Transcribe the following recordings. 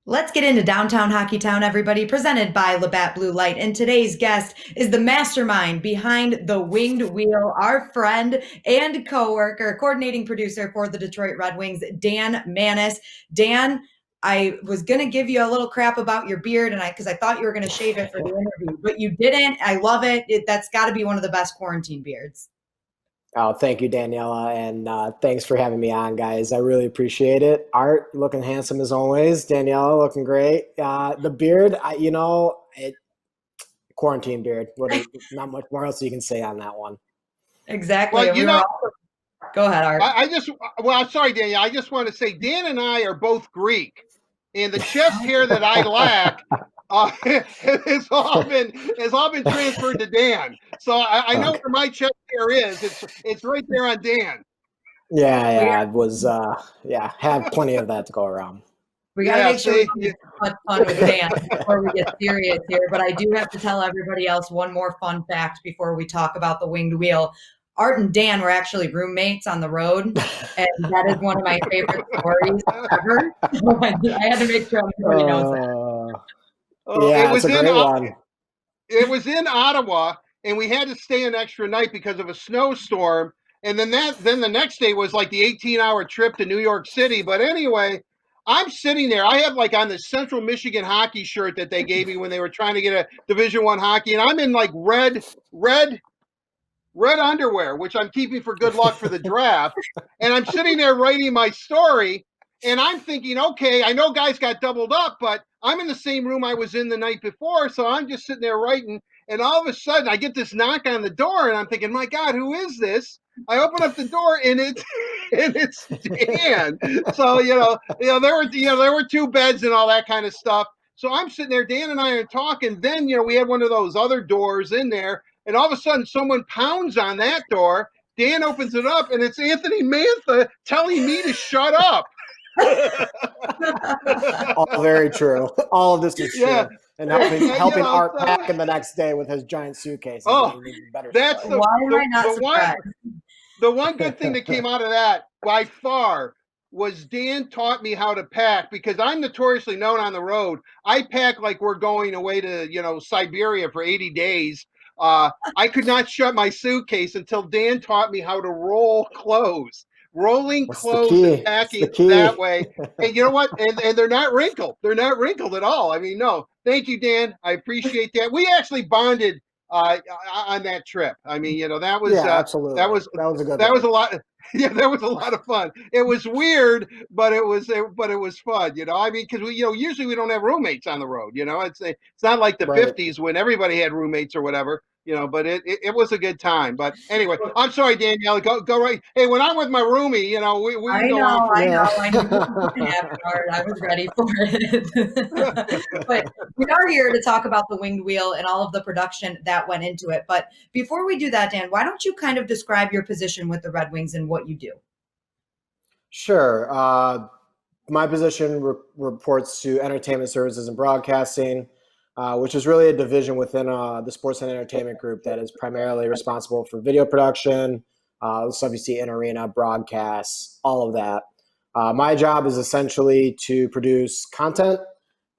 Let's get into Downtown Hockeytown, everybody, presented by Labatt Blue Light. And today's guest is the mastermind behind the Winged Wheel, our friend and coworker, coordinating producer for the Detroit Red Wings, Dan Mannes. Dan, I was going to give you a little crap about your beard, and because I thought you were going to shave it for the interview, but you didn't. I love it. That's got to be one of the best quarantine beards. Oh, thank you, Daniella, and thanks for having me on, guys. I really appreciate it. Art looking handsome as always. Daniella looking great. The beard, quarantine beard. Not much more else you can say on that one. Exactly. Well, And we were also, go ahead, Art. I'm sorry, Daniel. I just want to say Dan and I are both Greek, and the chest hair that I lack has all been transferred to Dan. So I know Okay. where my chest hair is. It's right there on Dan. Yeah, it was. Have plenty of that to go around. We got to Yeah, make sure we see, do fun with Dan before we get serious here. But I do have to tell everybody else one more fun fact before we talk about the winged wheel. Art and Dan were actually roommates on the road, and that is one of my favorite stories ever. So I had to make sure everybody knows that. Yeah, it's a great one. It was in Ottawa, and we had to stay an extra night because of a snowstorm. And then the next day was like the 18-hour trip to New York City. But anyway, I'm sitting there. I have like on the Central Michigan hockey shirt that they gave me when they were trying to get a Division One hockey, and I'm in like red underwear, which I'm keeping for good luck for the draft. And I'm sitting there writing my story, and I'm thinking, okay, I know guys got doubled up, but I'm in the same room I was in the night before, so I'm just sitting there writing. And all of a sudden, I get this knock on the door, and I'm thinking, my God, who is this? I open up the door, and it's Dan. So there were two beds and all that kind of stuff. So I'm sitting there, Dan and I are talking. Then we had one of those other doors in there, and all of a sudden, someone pounds on that door. Dan opens it up, and it's Anthony Mantha telling me to shut up. All very true. All of this is Yeah. true. And helping Art pack in the next day with his giant suitcases. Oh, that's Why am I not surprised? The one good thing that came out of that by far was Dan taught me how to pack, because I'm notoriously known on the road. I pack like we're going away to Siberia for 80 days. I could not shut my suitcase until Dan taught me how to roll clothes. Rolling That's the clothes and key. packing That's the that key. way. And you know what? And they're not wrinkled. They're not wrinkled at all. I mean, no. Thank you, Dan. I appreciate that. We actually bonded on that trip. I mean, that was Absolutely. that was a good that one. was a lot. Yeah, that was a lot of fun. It was weird, but it was fun. I mean, because we usually we don't have roommates on the road. It's not like the Right. '50s when everybody had roommates or whatever. But it was a good time. But anyway, I'm sorry, Danielle. Go right. Hey, when I'm with my roomie, we I can go on know, for. I Yeah. know. I knew this was going to happen, Art. I was ready for it. But we are here to talk about the winged wheel and all of the production that went into it. But before we do that, Dan, why don't you kind of describe your position with the Red Wings and what you do? Sure. My position reports to entertainment services and broadcasting, which is really a division within the sports and entertainment group that is primarily responsible for video production, stuff you see in arena, broadcasts, all of that. My job is essentially to produce content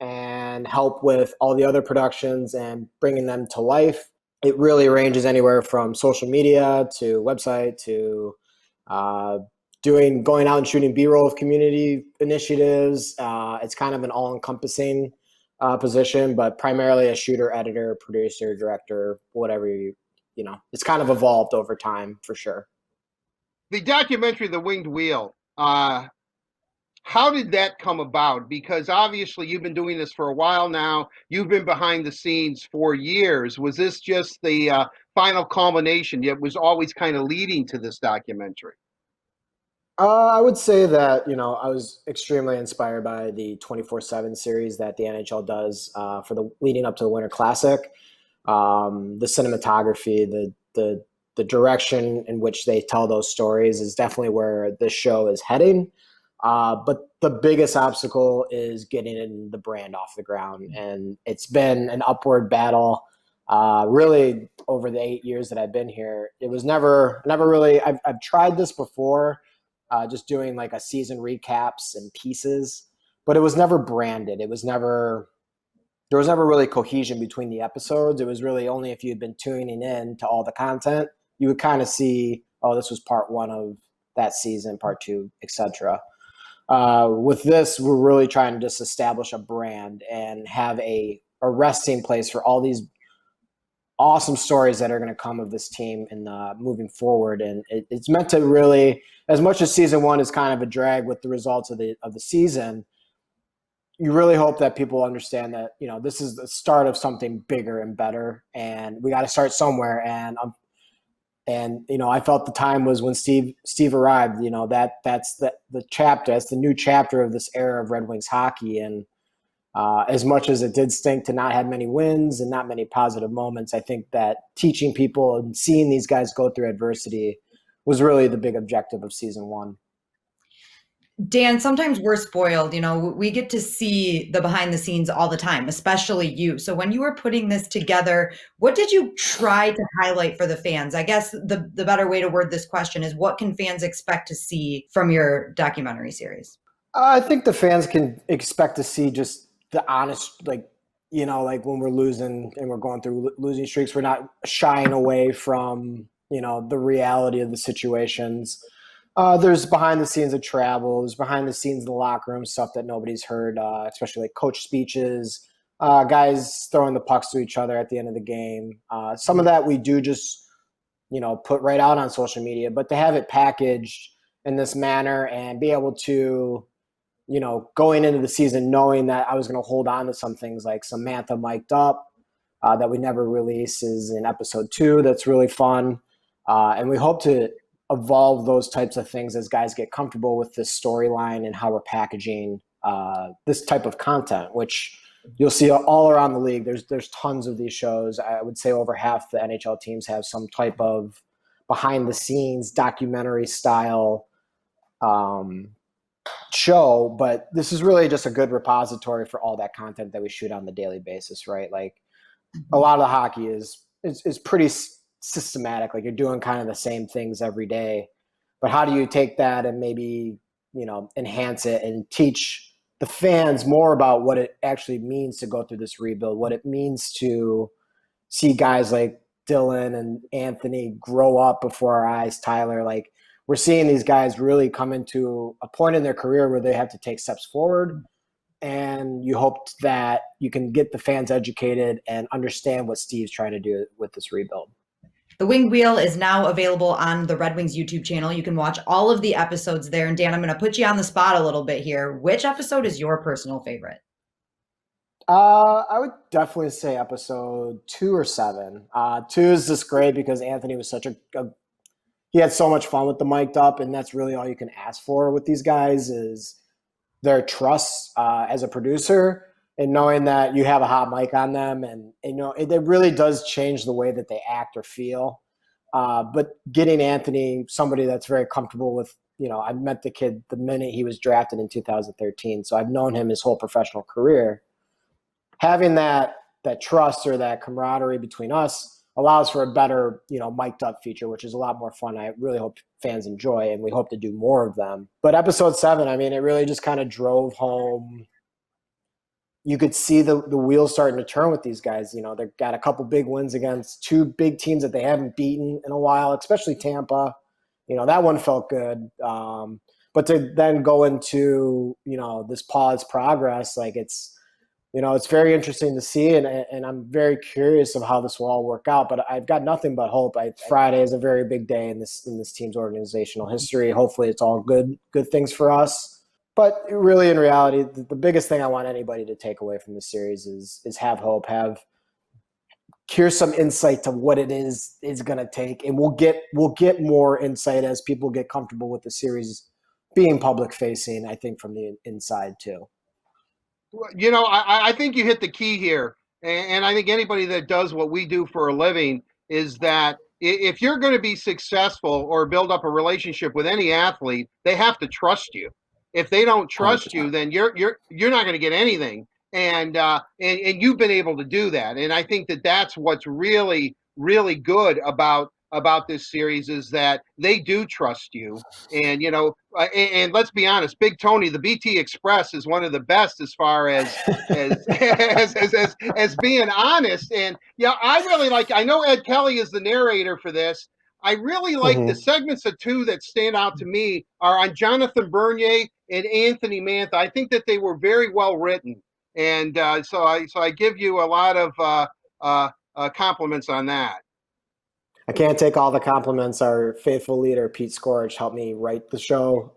and help with all the other productions and bringing them to life. It really ranges anywhere from social media to website to going out and shooting B-roll of community initiatives. It's kind of an all-encompassing position, but primarily a shooter, editor, producer, director, whatever it's kind of evolved over time for sure. The documentary, The Winged Wheel. How did that come about? Because obviously you've been doing this for a while now. You've been behind the scenes for years. Was this just the final culmination? It was always kind of leading to this documentary. I would say that, I was extremely inspired by the 24/7 series that the NHL does for the leading up to the Winter Classic. The cinematography, the direction in which they tell those stories is definitely where this show is heading. But the biggest obstacle is getting the brand off the ground. And it's been an upward battle really over the 8 years that I've been here. It was never really, I've tried this before, just doing like a season recaps and pieces. but it was never branded. There was never really cohesion between the episodes. It was really only if you had been tuning in to all the content, you would kind of see, oh, this was part one of that season, part two, etc. With this, we're really trying to just establish a brand and have a resting place for all these awesome stories that are going to come of this team and moving forward. And it's meant to really, as much as season one is kind of a drag with the results of the season, you really hope that people understand that, you know, this is the start of something bigger and better, and we got to start somewhere. And you know, I felt the time was when Steve arrived. You know, that's the chapter, that's the new chapter of this era of Red Wings hockey. And as much as it did stink to not have many wins and not many positive moments, I think that teaching people and seeing these guys go through adversity was really the big objective of season one. Dan, sometimes we're spoiled. You know, we get to see the behind the scenes all the time, especially you. So when you were putting this together, what did you try to highlight for the fans? I guess the better way to word this question is, what can fans expect to see from your documentary series? I think the fans can expect to see just the honest, like, you know, like when we're losing and we're going through losing streaks, we're not shying away from, you know, the reality of the situations. There's behind the scenes of travel. There's behind the scenes in the locker room stuff that nobody's heard, especially like coach speeches, guys throwing the pucks to each other at the end of the game. Some of that we do just, you know, put right out on social media, but to have it packaged in this manner and be able to, you know, going into the season knowing that I was going to hold on to some things like Samantha mic'd up that we never release is in episode 2. That's really fun. And we hope to evolve those types of things as guys get comfortable with this storyline and how we're packaging this type of content, which you'll see all around the league. There's tons of these shows. I would say over half the NHL teams have some type of behind the scenes documentary style show, but this is really just a good repository for all that content that we shoot on the daily basis, right? Like a lot of the hockey is pretty systematic. Like you're doing kind of the same things every day, but how do you take that and maybe, you know, enhance it and teach the fans more about what it actually means to go through this rebuild, what it means to see guys like Dylan and Anthony grow up before our eyes, Tyler. Like we're seeing these guys really come into a point in their career where they have to take steps forward. And you hope that you can get the fans educated and understand what Steve's trying to do with this rebuild. The Winged Wheel is now available on the Red Wings YouTube channel. You can watch all of the episodes there. And Dan, I'm going to put you on the spot a little bit here. Which episode is your personal favorite? I would definitely say episode 2 or 7. 2 is just great because Anthony was such he had so much fun with the mic'd up, and that's really all you can ask for with these guys is their trust as a producer and knowing that you have a hot mic on them. And you know, it really does change the way that they act or feel. But getting Anthony, somebody that's very comfortable with, you know, I met the kid the minute he was drafted in 2013. So I've known him his whole professional career. Having that trust or that camaraderie between us allows for a better, you know, mic'd up feature, which is a lot more fun. I really hope fans enjoy, and we hope to do more of them. But episode 7, I mean, it really just kind of drove home. You could see the wheels starting to turn with these guys. You know, they've got a couple big wins against 2 big teams that they haven't beaten in a while, especially Tampa. You know, that one felt good. But to then go into, you know, this pause progress, like it's, you know, it's very interesting to see, and I'm very curious of how this will all work out. But I've got nothing but hope. Friday is a very big day in this team's organizational history. Hopefully, it's all good things for us. But really, in reality, the biggest thing I want anybody to take away from this series is have hope. Here's some insight to what it is going to take, and we'll get more insight as people get comfortable with the series being public facing. I think from the inside too. You know, I think you hit the key here. And I think anybody that does what we do for a living is that if you're going to be successful or build up a relationship with any athlete, they have to trust you. If they don't trust 100%. you, then you're not going to get anything. And you've been able to do that. And I think that that's what's really, really good about about this series is that they do trust you. And, and let's be honest, Big Tony, the BT Express is one of the best as far as being honest. And I really I know Ed Kelly is the narrator for this. I really like the segments of two that stand out to me are on Jonathan Bernier and Anthony Mantha. I think that they were very well written. And so I give you a lot of compliments on that. I can't take all the compliments. Our faithful leader, Pete Scorch, helped me write the show.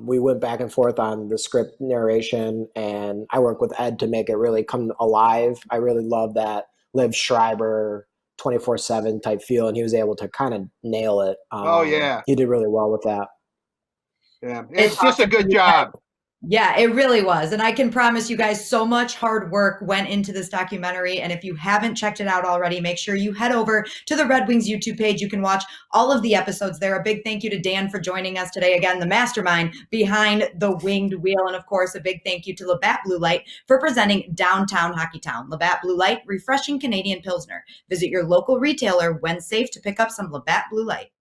We went back and forth on the script narration, and I worked with Ed to make it really come alive. I really love that Liv Schreiber 24/7 type feel, and he was able to kind of nail it. Oh, yeah. He did really well with that. Yeah, it's just a good job. Yeah, it really was. And I can promise you guys so much hard work went into this documentary. And if you haven't checked it out already, make sure you head over to the Red Wings YouTube page. You can watch all of the episodes there. A big thank you to Dan for joining us today. Again, the mastermind behind the Winged Wheel. And of course, a big thank you to Labatt Blue Light for presenting Downtown Hockeytown. Labatt Blue Light, refreshing Canadian Pilsner. Visit your local retailer when safe to pick up some Labatt Blue Light.